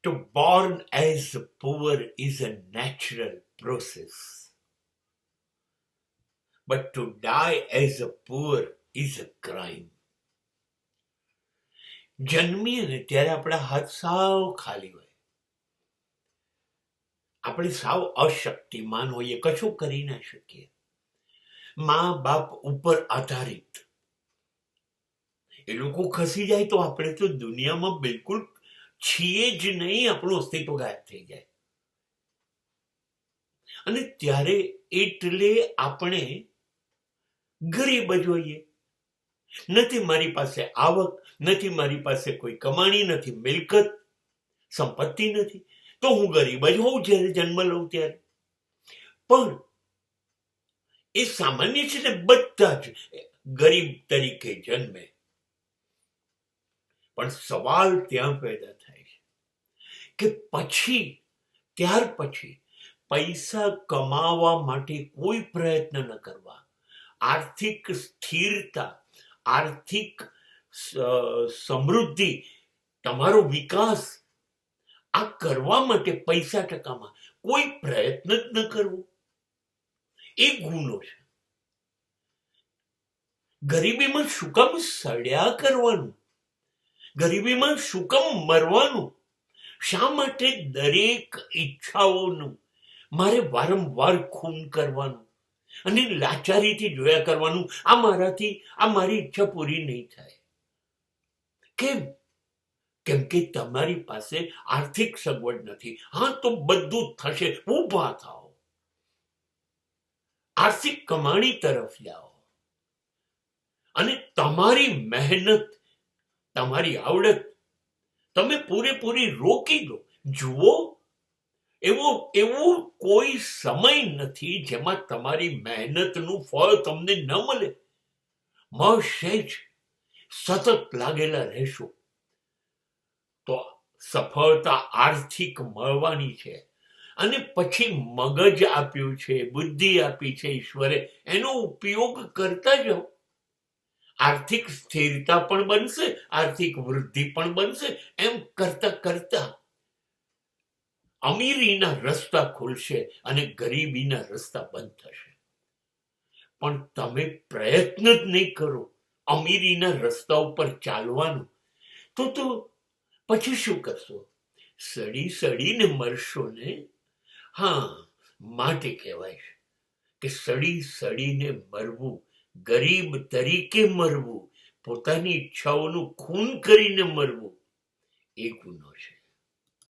To born as poor is a natural process, but to die as a poor is a crime. જન્મીએ ને ત્યારે આપણા હાથ સાવ ખાલી હોય, આપણે સાવ અશક્તિમાન હોઈએ, કશું કરી ના શકીએ, મા બાપ ઉપર આધારિત. એ લોકો ખસી જાય તો આપણે તો દુનિયામાં બિલકુલ છીએ જ નહીં, આપણું અસ્તિત્વ ગાયબ થઈ જાય. અને ત્યારે એટલે આપણે ગરીબ જ હોઈએ. નથી મારી પાસે આવક, નથી મારી પાસે કોઈ કમાણી, નથી મિલકત, સંપત્તિ નથી, તો હું ગરીબ જ હોઉં જ્યારે જન્મ લઉં ત્યારે. પણ એ સામાન્ય છે ને, બધા જ ગરીબ તરીકે જન્મે. પણ સવાલ ત્યાં પેદા થાય છે કે પછી, ત્યાર પછી પૈસા કમાવા માટે કોઈ પ્રયત્ન ન કરવા, આર્થિક સ્થિરતા, આર્થિક સમૃદ્ધિ, તમારો વિકાસ આ કરવા માટે પૈસા ટકામાં કોઈ પ્રયત્ન જ ન કરવો, એ ગુનો છે. ગરીબીમાં શું કામ સડ્યા કરવાનું? ગરીબીમાં શું કામ મરવાનું? શા માટે દરેક ઈચ્છાઓનું મારે વારંવાર ખૂન કરવાનું અને લાચારીથી જોયા કરવાનું? આ મારાથી, આ મારી ઈચ્છા પૂરી નહીં થાય. કેમ? કેમ કે તમારી પાસે આર્થિક સગવડ નથી. હા, તો બધું થશે. ઊભા થાઓ, આર્થિક કમાણી તરફ જાઓ અને તમારી મહેનત, તમારી આવડત તમે પૂરેપૂરી રોકી દો. જુઓ, એવો કોઈ સમય નથી જેમાં તમારી મહેનતનું ફળ તમને ન મળે. મળશે જ. સતત લાગેલા રહેશો તો સફળતા આર્થિક મળવાની છે. અને પછી મગજ આપ્યું છે, બુદ્ધિ આપી છે ઈશ્વરે, એનો ઉપયોગ કરતા જાઓ. આર્થિક સ્થિરતા પણ બનશે, આર્થિક વૃદ્ધિ પણ બનશે. એમ કરતા કરતા અમીરીના રસ્તા ખુલશે અને ગરીબીના રસ્તા બંધ થશે. પણ તમે પ્રયત્ન જ નહીં કરો અમીરીના રસ્તા ઉપર ચાલવાનું, તો પછી શું કરશો? સડી સડીને મરશો ને. હા, માટે કહેવાય છે કે સડી સડીને મરવું, ગરીબ તરીકે મરવું, પોતાની ઈચ્છાઓનું ખૂન કરીને મરવું, એ ગુનો છે.